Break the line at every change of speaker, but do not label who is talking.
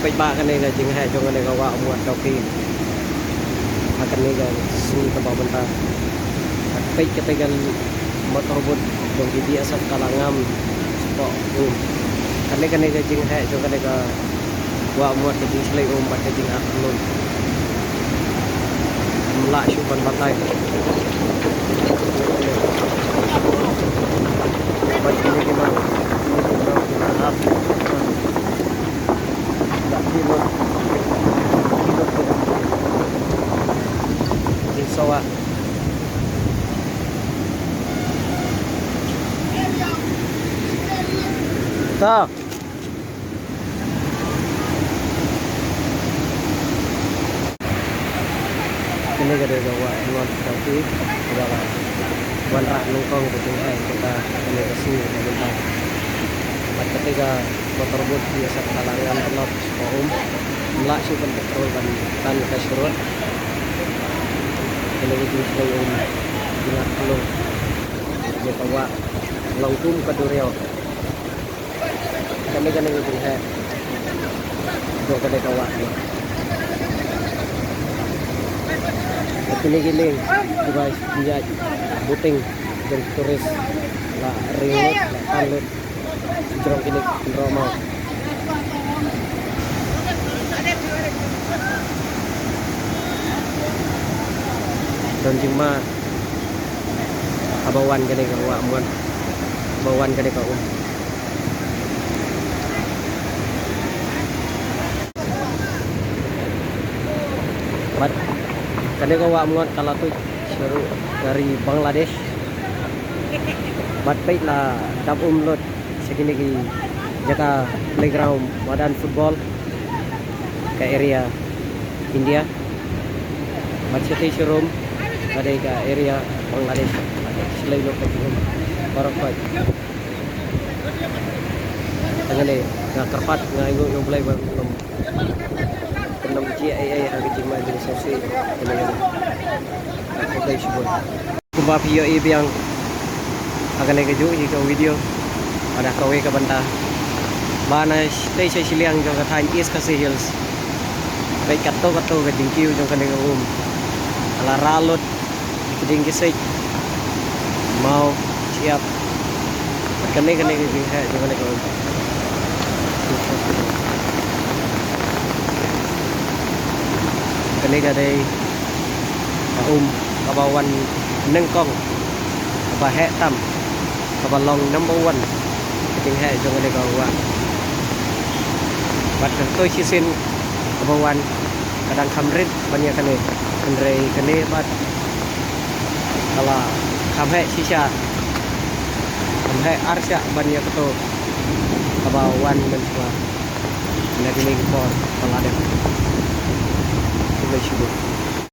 baik kan ni jing hai jong ni ka wa muat kau ki akan ni kan sui ka ba banta baik ketegal motor bot jong di asap kalangam spok kan ni jing hai jong ni ka wa muat ke jing selai bat ke jing aklun melak syuban batai baik ini kita sawa ta ini kada gawa luar tapi gawa wan rak nongkong kucing hai kita ini kasih bentar ketika motor bot biasa kalangan pelot melak sih petrol dan kasirot ini juga dengan pelung dia bawa longkum ke Dureo kami kan ini juga do ke bawa ini giling device penjaj buting dan turis lah ringot lah talut jerong kini Roma dan cuma abawan kene ka wa muan abawan kene ka mat kene ka wa muan kalau tu seru dari Bangladesh mat pait la dap lot segini ki jaga playground wadan football ke area India mat city showroom ada ke area Bangladesh selain lokal orang kuat dengan ni nak kerpat ngayu yang boleh belum belum GIA harga cuma jadi sesi ini aku boleh sebut kumpa video ini yang akan lagi keju jika video ada kawe ke bantah mana stay saya siliang jangka time East Casey Hills baik kato ke tingkiu jangka dengan ala ralut keding kisik mau siap kene keding hai jangan kau kene kadai kabawan nengkong apa hai tam kabalong number 1 keding hai jangan kau bat tôi chi xin kabawan kadang kamrit banyak kene bat kalau sampai sisa sampai arsya banyak itu kabawan dan semua nanti ini kor kalau ada boleh syukur